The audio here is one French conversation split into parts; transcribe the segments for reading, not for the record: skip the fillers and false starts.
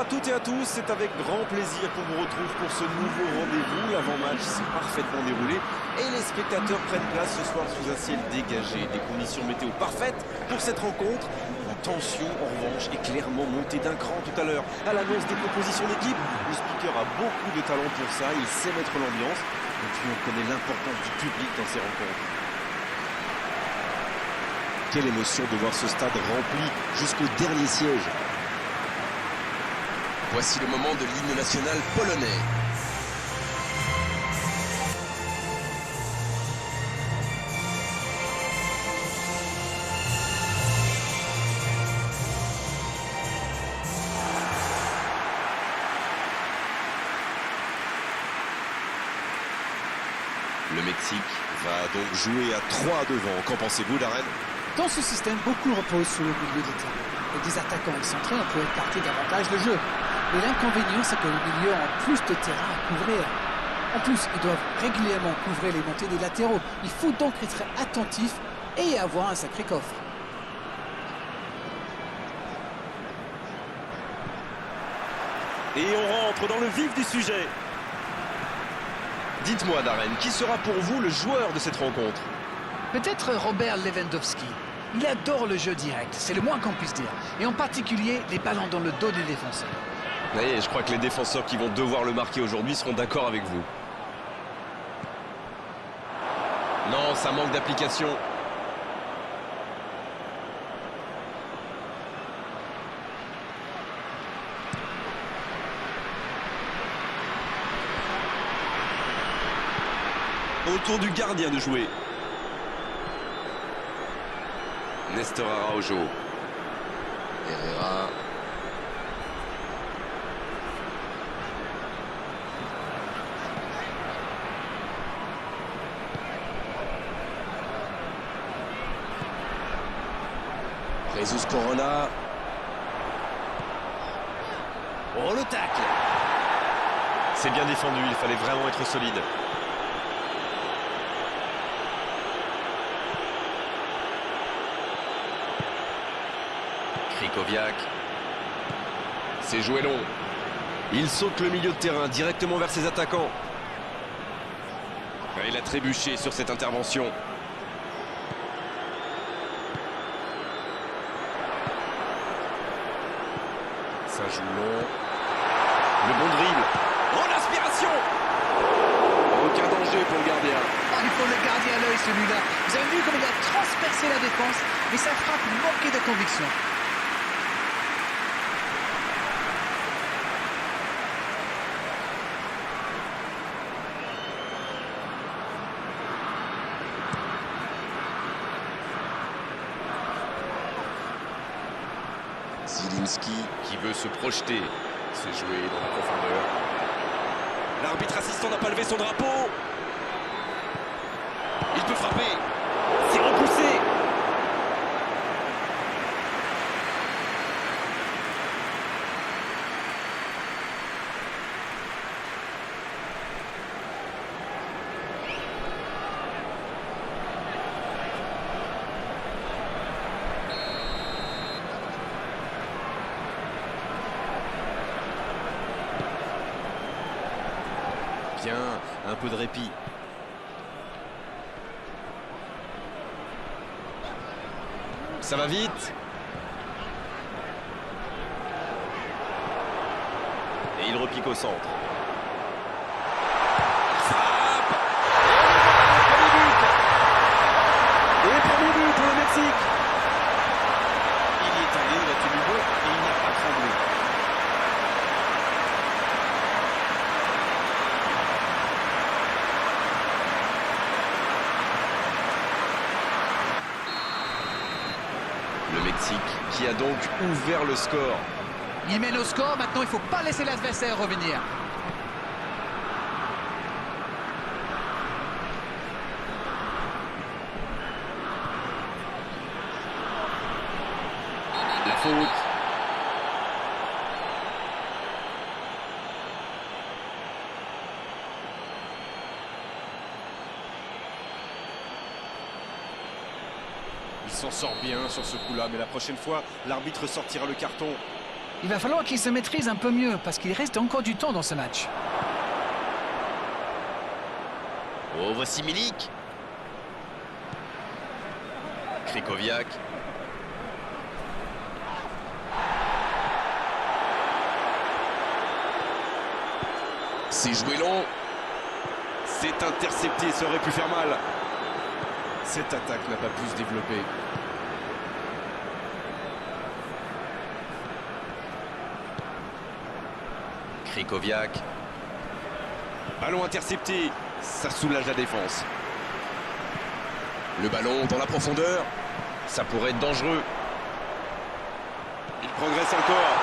Bonsoir à toutes et à tous, c'est avec grand plaisir qu'on vous retrouve pour ce nouveau rendez-vous. L'avant-match s'est parfaitement déroulé et les spectateurs prennent place ce soir sous un ciel dégagé. Des conditions météo parfaites pour cette rencontre. La tension, en revanche, est clairement montée d'un cran tout à l'heure. À l'annonce des compositions d'équipe, le speaker a beaucoup de talent pour ça, il sait mettre l'ambiance. Et puis on connaît l'importance du public dans ces rencontres. Quelle émotion de voir ce stade rempli jusqu'au dernier siège. Voici le moment de l'hymne national polonais. Le Mexique va donc jouer à 3 devant. Qu'en pensez-vous, Darren? Dans ce système, beaucoup reposent sur le milieu de terrain. Avec des attaquants excentrés, on peut écarter davantage le jeu. Mais l'inconvénient, c'est que le milieu a plus de terrain à couvrir. En plus, ils doivent régulièrement couvrir les montées des latéraux. Il faut donc être attentif et avoir un sacré coffre. Et on rentre dans le vif du sujet. Dites-moi, Darren, qui sera pour vous le joueur de cette rencontre? Peut-être Robert Lewandowski. Il adore le jeu direct, c'est le moins qu'on puisse dire. Et en particulier, les ballons dans le dos des défenseurs. Oui, je crois que les défenseurs qui vont devoir le marquer aujourd'hui seront d'accord avec vous. Non, ça manque d'application. Au tour du gardien de jouer. Nestor Araujo. Herrera. Jesus Corona. Oh, le tacle! C'est bien défendu, il fallait vraiment être solide. Krikoviak. C'est joué long. Il saute le milieu de terrain directement vers ses attaquants. Il a trébuché sur cette intervention. Ça joue long. Le bon dribble. Oh, l'aspiration! Aucun danger pour le gardien. Ah, il faut le garder à l'œil celui-là. Vous avez vu comme il a transpercé la défense, mais sa frappe manquait de conviction. Zielinski qui veut se projeter. C'est joué dans la profondeur. L'arbitre assistant n'a pas levé son drapeau. Il peut frapper. C'est repoussé. Bien, un peu de répit. Ça va vite. Et il repique au centre. Frappe. Et premier but pour le Mexique. Il y est allé, il a tenu bon et il n'a pas tremblé. Le Mexique qui a donc ouvert le score. Il mène au score, maintenant il ne faut pas laisser l'adversaire revenir. La faute. Il s'en sort bien sur ce coup-là, mais la prochaine fois, l'arbitre sortira le carton. Il va falloir qu'il se maîtrise un peu mieux parce qu'il reste encore du temps dans ce match. Oh, voici Milik. Krychowiak. C'est joué long. C'est intercepté, ça aurait pu faire mal. Cette attaque n'a pas pu se développer. Krychowiak. Ballon intercepté, ça soulage la défense. Le ballon dans la profondeur. Ça pourrait être dangereux. Il progresse encore.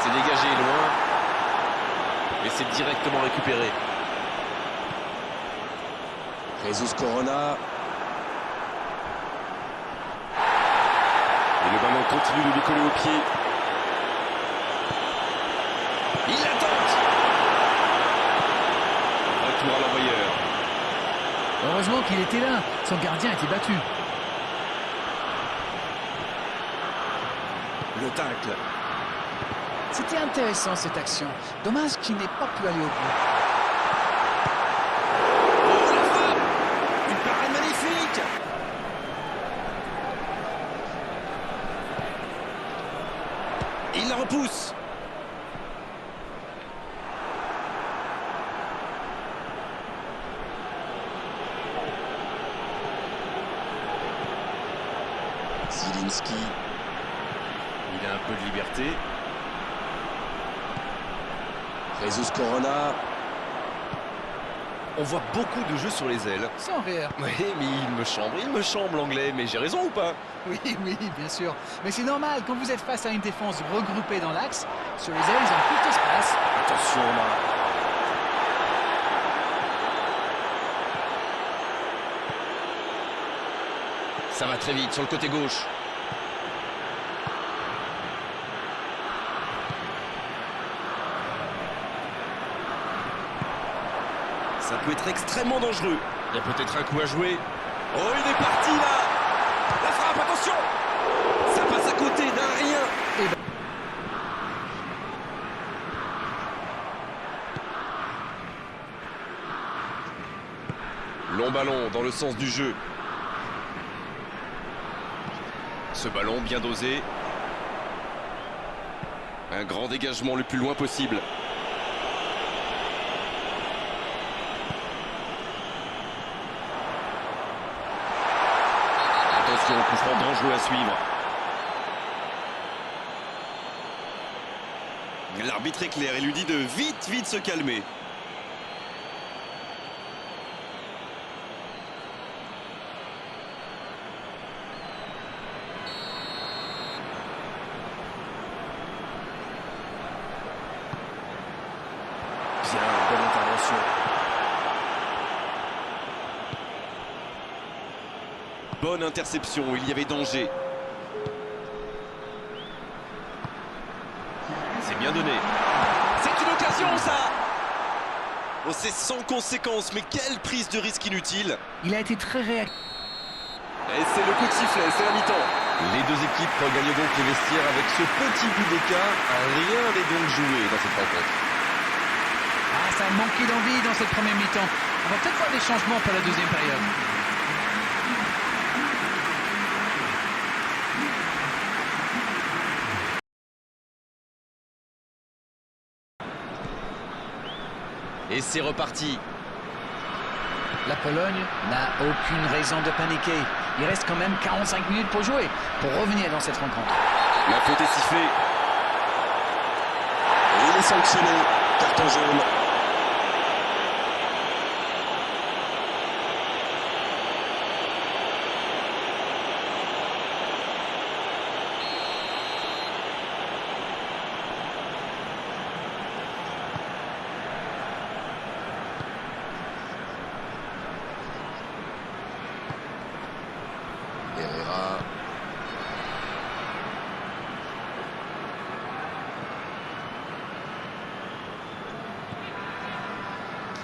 C'est dégagé loin. Et c'est directement récupéré. Jesus Corona. Et le ballon continue de lui coller au pied. Il la tente. Retour à l'envoyeur. Heureusement qu'il était là. Son gardien était battu. Le tacle. C'était intéressant cette action. Dommage qu'il n'ait pas pu aller au bout. Oh, la frappe! Une parade magnifique! Il la repousse. Zielinski. Il a un peu de liberté. Jesus Corona. On voit beaucoup de jeux sur les ailes. Sans rire. Oui, mais il me chambre l'anglais, mais j'ai raison ou pas? Oui, oui, bien sûr. Mais c'est normal, quand vous êtes face à une défense regroupée dans l'axe, sur les ailes, ils ont plus d'espace. Attention là. Ça va très vite sur le côté gauche. Ça peut être extrêmement dangereux. Il y a peut-être un coup à jouer. Oh, il est parti là. La frappe, attention. Ça passe à côté d'un rien. Long ballon dans le sens du jeu. Ce ballon bien dosé. Un grand dégagement le plus loin possible. Attention, coup franc dangereux à suivre. L'arbitre est clair et lui dit de vite se calmer. Bien, bonne intervention. Bonne interception, il y avait danger. C'est bien donné. C'est une occasion, ça! Oh, c'est sans conséquence, mais quelle prise de risque inutile! Il a été très réactif. Et c'est le coup de sifflet, c'est la mi-temps. Les deux équipes regagnent donc les vestiaires avec ce petit but d'écart. Rien n'est donc joué dans cette rencontre. Ah, ça a manqué d'envie dans cette première mi-temps. On va peut-être voir des changements pour la deuxième période. Et c'est reparti. La Pologne n'a aucune raison de paniquer. Il reste quand même 45 minutes pour jouer, pour revenir dans cette rencontre. La faute est sifflée. Et il est sanctionné. Carton jaune. Herrera.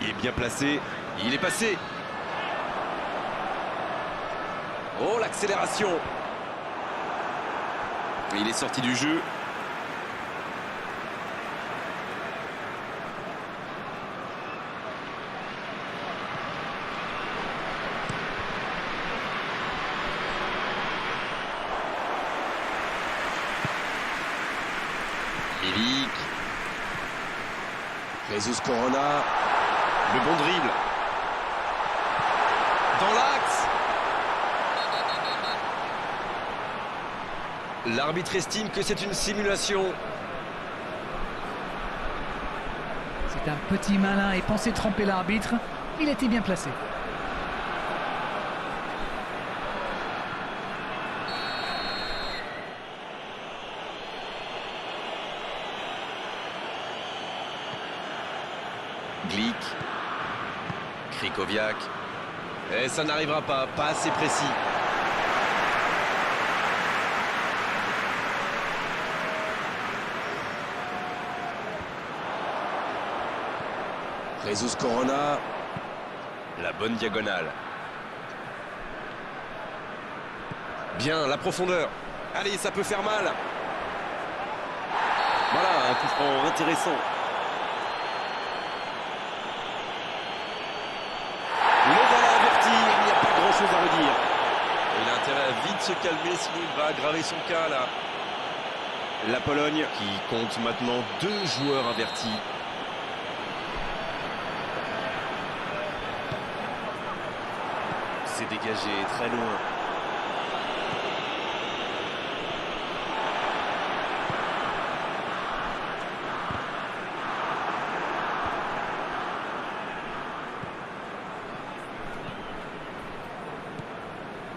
Il est bien placé. Il est passé. Oh, l'accélération. Il est sorti du jeu. Milik. Jesus Corona. Le bon dribble. Dans l'axe. L'arbitre estime que c'est une simulation. C'est un petit malin et pensait tromper l'arbitre. Il était bien placé. Glick. Krychowiak. Et ça n'arrivera pas assez précis. Jesus Corona. La bonne diagonale. Bien, la profondeur. Allez, ça peut faire mal. Voilà, un coup franc intéressant. Le voilà averti, il n'y a pas grand-chose à redire. Il a intérêt à vite se calmer, sinon il va aggraver son cas, là. La Pologne qui compte maintenant 2 joueurs avertis. C'est dégagé très loin.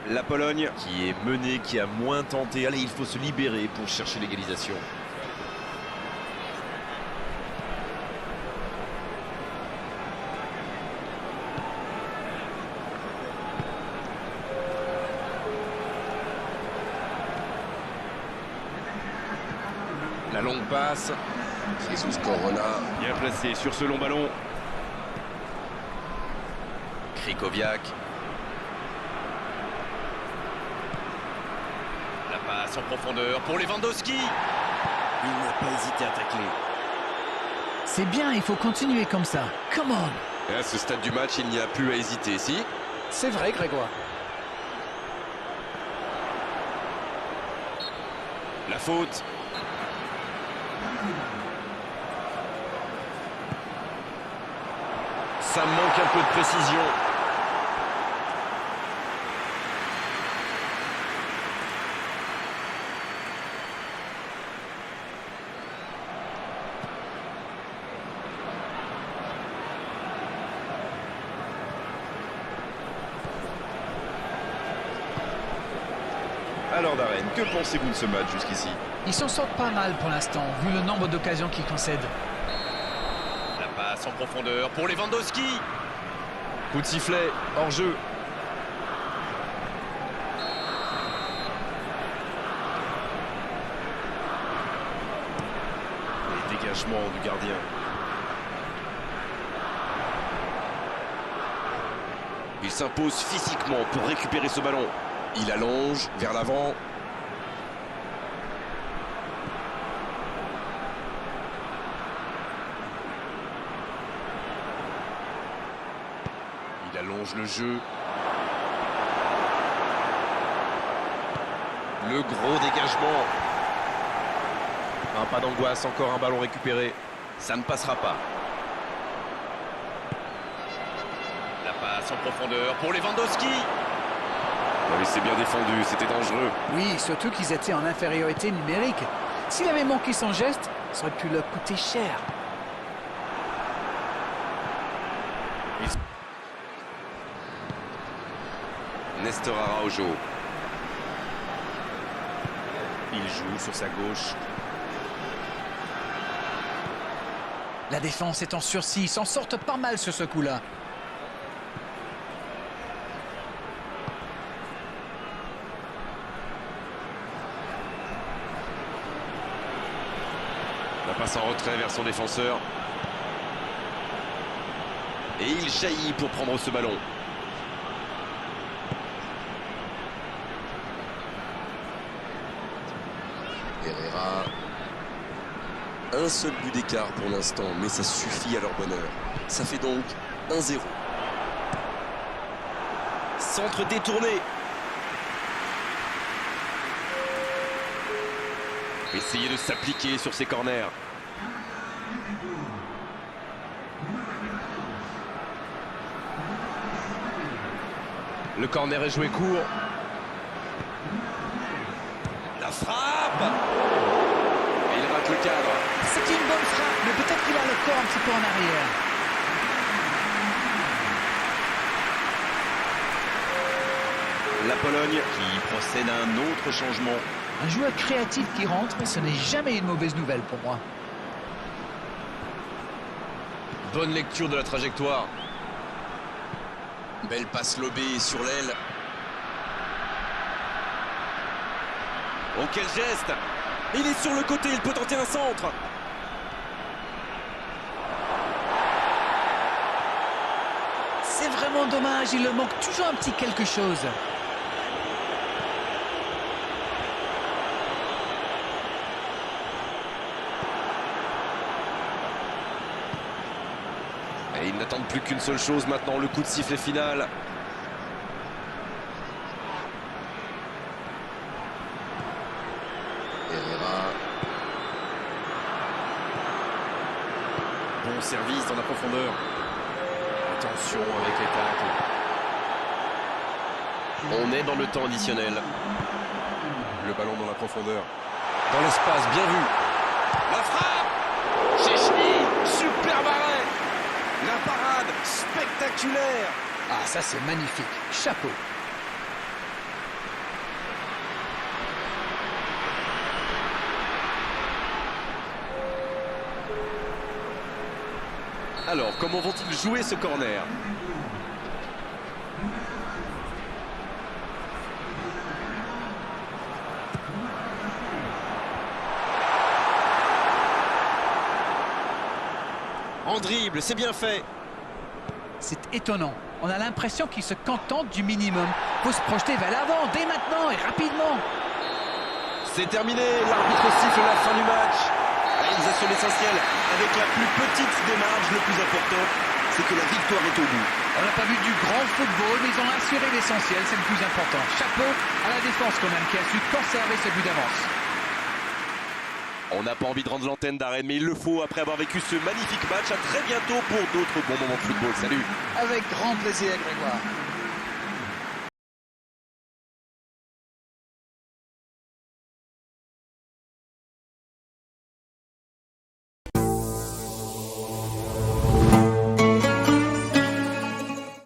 La Pologne qui est menée, qui a moins tenté. Allez, il faut se libérer pour chercher l'égalisation. La longue passe. Jesus Corona. Bien placé sur ce long ballon. Krychowiak. La passe en profondeur pour Lewandowski. Il n'a pas hésité à tacler. C'est bien, il faut continuer comme ça. Come on! Et à ce stade du match, il n'y a plus à hésiter, si? C'est vrai, Grégoire. La faute. Ça manque un peu de précision. Alors Darren, que pensez-vous de ce match jusqu'ici? Ils s'en sortent pas mal pour l'instant, vu le nombre d'occasions qu'ils concèdent. La passe en profondeur pour Lewandowski. Coup de sifflet, hors jeu. Les dégagements du gardien. Il s'impose physiquement pour récupérer ce ballon. Il allonge vers l'avant. Il allonge le jeu. Le gros dégagement. Un pas d'angoisse, encore un ballon récupéré. Ça ne passera pas. La passe en profondeur pour Lewandowski. Oui, c'est bien défendu, c'était dangereux. Oui, surtout qu'ils étaient en infériorité numérique. S'il avait manqué son geste, ça aurait pu leur coûter cher. Nestor Araujo. Il joue sur sa gauche. La défense est en sursis, ils s'en sortent pas mal sur ce coup-là. La passe en retrait vers son défenseur. Et il jaillit pour prendre ce ballon. Un seul but d'écart pour l'instant, mais ça suffit à leur bonheur. Ça fait donc 1-0. Centre détourné. Essayer de s'appliquer sur ces corners. Le corner est joué court. La frappe. Et il rate le cadre. C'est une bonne frappe, mais peut-être qu'il a le corps un petit peu en arrière. La Pologne qui procède à un autre changement. Un joueur créatif qui rentre, ce n'est jamais une mauvaise nouvelle pour moi. Bonne lecture de la trajectoire. Belle passe lobée sur l'aile. Oh, quel geste! Il est sur le côté, il peut tenter un centre. C'est vraiment dommage, il leur manque toujours un petit quelque chose. Et ils n'attendent plus qu'une seule chose maintenant, le coup de sifflet final. Herrera. Bon service dans la profondeur. Attention avec les tacles. On est dans le temps additionnel. Le ballon dans la profondeur. Dans l'espace, bien vu. La frappe! Chechny! Superbe arrêt! La parade spectaculaire! Ah, ça c'est magnifique. Chapeau. Alors, comment vont-ils jouer ce corner? En dribble, c'est bien fait. C'est étonnant. On a l'impression qu'ils se contentent du minimum. Faut se projeter vers l'avant dès maintenant et rapidement. C'est terminé, l'arbitre siffle la fin du match. Réalisation essentielle avec la plus petite des marges, le plus important, c'est que la victoire est au bout. On n'a pas vu du grand football, mais ils ont assuré l'essentiel, c'est le plus important. Chapeau à la défense quand même, qui a su conserver ce but d'avance. On n'a pas envie de rendre l'antenne d'arène, mais il le faut après avoir vécu ce magnifique match. À très bientôt pour d'autres bons moments de football. Salut! Avec grand plaisir, Grégoire.